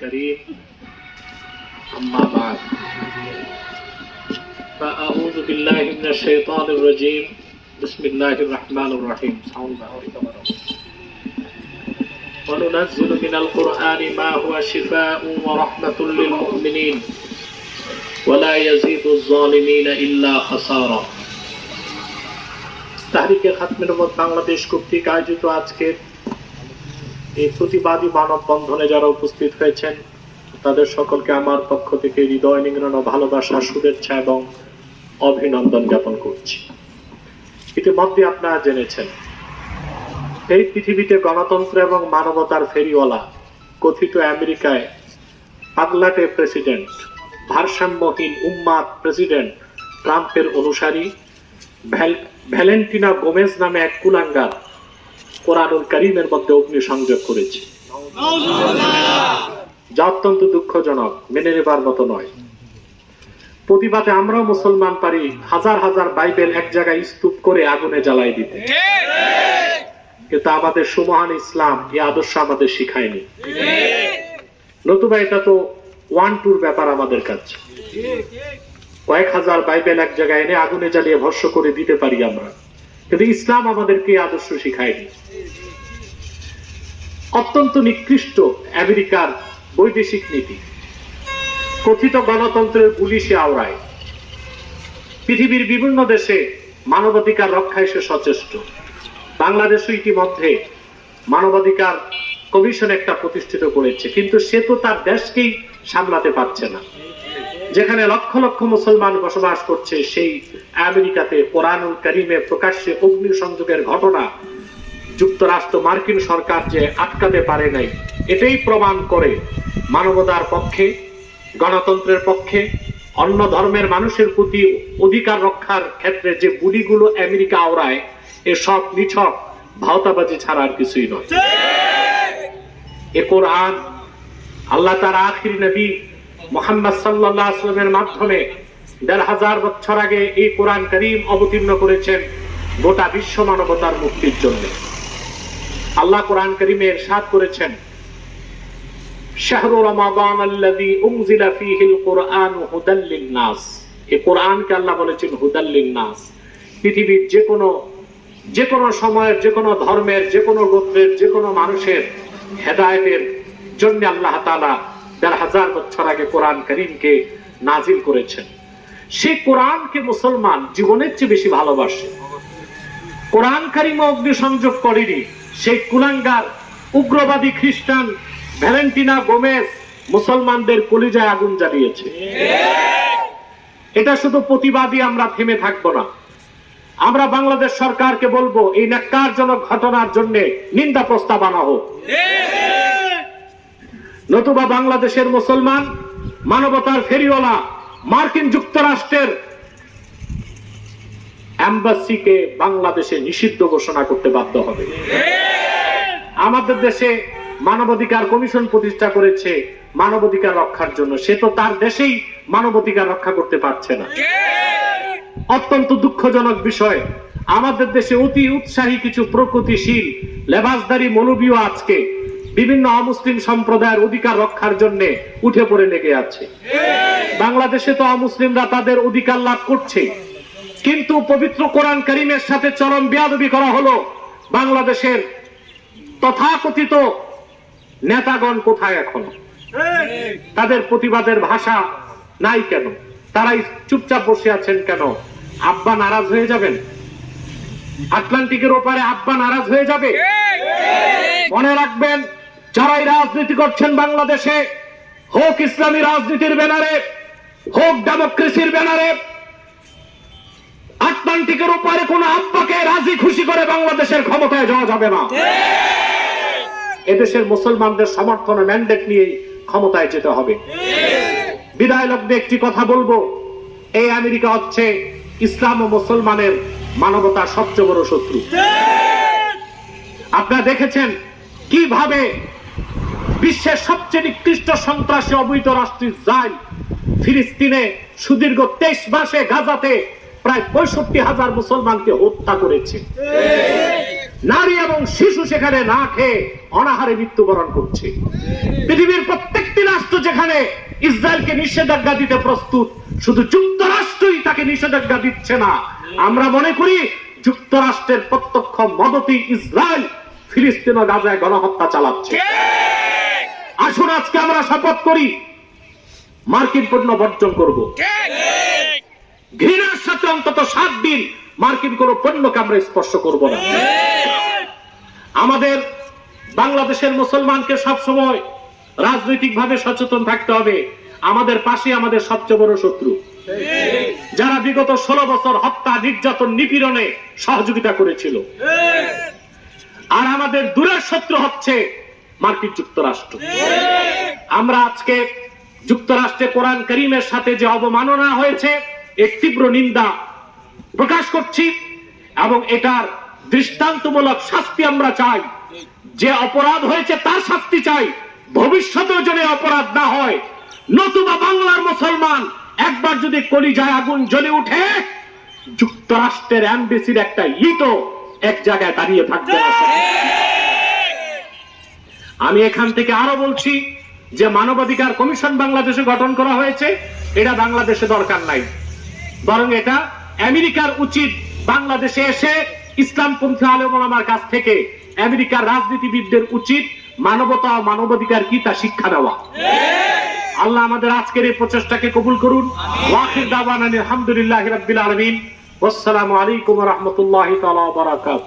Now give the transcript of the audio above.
الكريم أما بعد فأعوذ بالله من الشيطان الرجيم بسم الله الرحمن الرحيم وننزل من القرآن ما هو شفاء ورحمة للمؤمنين ولا يزيد الظالمين إلا خسارا তাহরিকে খাতমে নবুয়ত বাংলাদেশ কর্তৃক আয়োজিত আজকের এই প্রতিবাদী মানববন্ধনে যারা উপস্থিত হয়েছেন তাদের সকলকে আমার পক্ষ থেকে হৃদয় নিংড়ানো ভালোবাসা, শুভেচ্ছা এবং অভিনন্দন জ্ঞাপন করছি। ইতিমধ্যে আপনারা জেনেছেন এই পৃথিবীতে গণতন্ত্র এবং মানবতার ফেরিওয়ালা কথিত আমেরিকায় পাগলাটে প্রেসিডেন্ট, ভারসাম্যহীন উম্মাদ প্রেসিডেন্ট ট্রাম্পের অনুসারী ভ্যালেন্টিনা গোমেজ নামে এক কুলাঙ্গার কোরআনুল কারীমের মধ্যে অগ্নিসংযোগ করেছে, যা অত্যন্ত দুঃখজনক, মেনে নেবার মতো নয়। প্রতিবাদে আমরাও মুসলমান পারি হাজার হাজার বাইবেল এক জায়গায় স্তূপ করে আগুনে জ্বালাই দিতে, কিন্তু আমাদের সুমহান ইসলাম এই আদর্শ আমাদের শিখায়নি। নতুবা এটা তো ওয়ান টুর ব্যাপার আমাদের কাছে। কয়েক হাজার বাইবেল এক জায়গায় এনে আগুনে জ্বালিয়ে ভস্ম করে দিতে পারি আমরা, কিন্তু ইসলাম আমাদেরকে আদর্শ শিখায়নি। অত্যন্ত নিকৃষ্ট আমেরিকার বৈদেশিক নীতি, কথিত গণতন্ত্রের পুলিশে আওড়ায় পৃথিবীর বিভিন্ন দেশে মানবাধিকার রক্ষায় সে সচেষ্ট। বাংলাদেশও ইতিমধ্যে মানবাধিকার কমিশন একটা প্রতিষ্ঠিত করেছে, কিন্তু সে তো তার দেশকেই সামলাতে পারছে না। যেখানে লক্ষ লক্ষ মুসলমান বসবাস করছে সেই আমেরিকাতে কোরআনুল কারীমে প্রকাশ্যে অগ্নিসংযোগের ঘটনা যুক্তরাষ্ট্র মার্কিন সরকার যে আটকাতে পারে নাই, এটাই প্রমাণ করে মানবতার পক্ষে, গণতন্ত্রের পক্ষে, অন্য ধর্মের মানুষের প্রতি অধিকার রক্ষার ক্ষেত্রে যে বুলিগুলো আমেরিকা আওড়ায় এসব নিছক ভাওতাবাজি ছাড়া আর কিছুই নয়। এ কোরআন আল্লাহ তার আখির নবী মুহাম্মদ সাল্লাল্লাহু আলাইহি ওয়াসাল্লামের মাধ্যমে ১৫০০ বছর আগে এই কোরআন কারীম অবতীর্ণ করেছেন গোটা বিশ্ব মানবতার মুক্তির জন্য। আল্লাহ কোরআন কারীমে ইরশাদ করেছেন, শাহরু রমাদান আল্লাযী উনজিলা ফীহিল কুরআনু হুদাল লিন-নাস। এই কোরআনকে আল্লাহ বলেছেন হুদাল লিন-নাস। পৃথিবীর যে কোনো সময়ের, যে কোনো ধর্মের, যে কোনো গোত্রের, যে কোনো মানুষের হেদায়েতের জন্য আল্লাহ তাআলা ১৫০০ বছর আগে কোরআন কারীমকে নাজিল করেছেন। সেই কোরআনকে মুসলমান জীবনের চেয়ে বেশি ভালোবাসে। কোরআন কারীম অগ্নিসংযোগ করেনি, সেই কুলাঙ্গার উগ্রবাদী খ্রিস্টান ভ্যালেন্টিনা গোমেজ মুসলমানদের কলিজায় আগুন জ্বালিয়েছে। এটা শুধু প্রতিবাদী আমরা থেমে থাকবো না। আমরা বাংলাদেশ সরকারকে বলবো এই ন্যাক্কারজনক ঘটনার জন্য নিন্দা প্রস্তাব আনা হোক, নতুবা বাংলাদেশের মুসলমান মানবতার ফেরিওয়ালা মার্কিন যুক্তরাষ্ট্রের এম্বাসিকে বাংলাদেশে নিষিদ্ধ ঘোষণা করতে বাধ্য হবে। আমাদের দেশে মানবাধিকার কমিশন প্রতিষ্ঠা করেছে মানবাধিকার রক্ষার জন্য, সে তো তার দেশেই মানবাধিকার রক্ষা করতে পারছে না। অত্যন্ত দুঃখজনক বিষয়, আমাদের দেশে অতি উৎসাহী কিছু প্রগতিশীল লেবাসধারী মৌলবীও আজকে বিভিন্ন অমুসলিম সম্প্রদায়ের অধিকার রক্ষার জন্য উঠে পড়ে লেগে আছে। বাংলাদেশে তো অমুসলিমরা তাদের অধিকার লাভ করছে, কিন্তু পবিত্র কোরআন কারীমের সাথে চরম বেয়াদবি করা হলো। বাংলাদেশের তথাকথিত নেতাগণ কোথায় এখন? তাদের প্রতিবাদের ভাষা নাই কেন? তারাই চুপচাপ বসে আছেন কেন? আব্বা নারাজ হয়ে যাবেন? আটলান্টিকের ওপারে আব্বা নারাজ হয়ে যাবে? মনে রাখবেন, যারাই রাজনীতি করছেন বাংলাদেশে, হোক ইসলামী রাজনীতির ব্যানারে, হোক ডেমোক্রেসির ব্যানারে, আটলান্টিকের ওপারে কোন আব্বাকে রাজি খুশি করে বাংলাদেশের ক্ষমতায় যাওয়া যাবে না। এদেশের মুসলমানদের সমর্থন ম্যান্ডেট নিয়ে ক্ষমতায় যেতে হবে। বিদায় লগ্নে একটি কথা বলবো, এই আমেরিকা হচ্ছে ইসলাম ও মুসলমানের মানবতার সবচেয়ে বড় শত্রু। আপনারা দেখেছেন কিভাবে বিশ্বের সবচেয়ে নিকৃষ্ট সন্ত্রাসী অবৈধ রাষ্ট্র ইসরায়েল ফিলিস্তিনে সুদীর্ঘ 23 মাসে গাজাতে প্রায় 65,000 মুসলমানকে হত্যা করেছে। নারী এবং শিশু সেখানে না খেয়ে অনাহারে মৃত্যুবরণ করছে। পৃথিবীর প্রত্যেকটি রাষ্ট্র ইসরায়েলকে নিষেধাজ্ঞা দিতে প্রস্তুত, শুধু যুক্তরাষ্ট্রই তাকে নিষেধাজ্ঞা দিচ্ছে না। আমরা মনে করি যুক্তরাষ্ট্রের প্রত্যক্ষ মদতি ইসরায়েল ফিলিস্তিন ও গাজায় গণহত্যা চালাচ্ছে। আসুন আজকে আমরা শপথ করি মার্কিন পণ্য বর্জন করব, ঘৃণার সাথে অন্তত 7 দিন মার্কিন কোন পণ্যকে আমরা স্পর্শ করব না। আমাদের বাংলাদেশের মুসলমানকে সবসময় রাজনৈতিকভাবে সচেতন থাকতে হবে। আমাদের পাশে আমাদের সবচেয়ে বড় শত্রু, যারা বিগত 16 বছর হত্যা, নির্যাতন, নিপীড়নে সহযোগিতা করেছিল। আর আমাদের দূরের শত্রু হচ্ছে মার্কিন যুক্তরাষ্ট্র। আমরা আজকে যুক্তরাষ্ট্রে কোরআন কারীমের সাথে যে অবমাননা হয়েছে এর তীব্র নিন্দা প্রকাশ করছি, এবং এটার দৃষ্টান্তমূলক শাস্তি আমরা চাই। যে অপরাধ হয়েছে তার শাস্তি চাই, ভবিষ্যতেও যেন অপরাধ না হয়। নতুবা বাংলার মুসলমান একবার যদি কলিজায় আগুন জ্বলে উঠে, যুক্তরাষ্ট্রের এমবেসির একটা ইটও এক জায়গায় দাঁড়িয়ে থাকবে না। আমি এখান থেকে আরো বলছি যে মানবাধিকার কমিশন বাংলাদেশে গঠন করা হয়েছে, এটা বাংলাদেশে দরকার নাই, বরং এটা আমেরিকার উচিত বাংলাদেশে এসে ইসলামপন্থী আলেম ওলামার কাছ থেকে আমেরিকার রাজনীতিবিদদের উচিত মানবতা ও মানবাধিকার কি তা শিক্ষা দেওয়া। আল্লাহ আমাদের আজকের এই প্রচেষ্টাকে কবুল করুন। ওয়াখির দাওয়ানা আলহামদুলিল্লাহি রাব্বিল আলামিন। ওয়াসসালামু আলাইকুম ওয়া রাহমাতুল্লাহি তাআলা ওয়া বারাকাতুহু।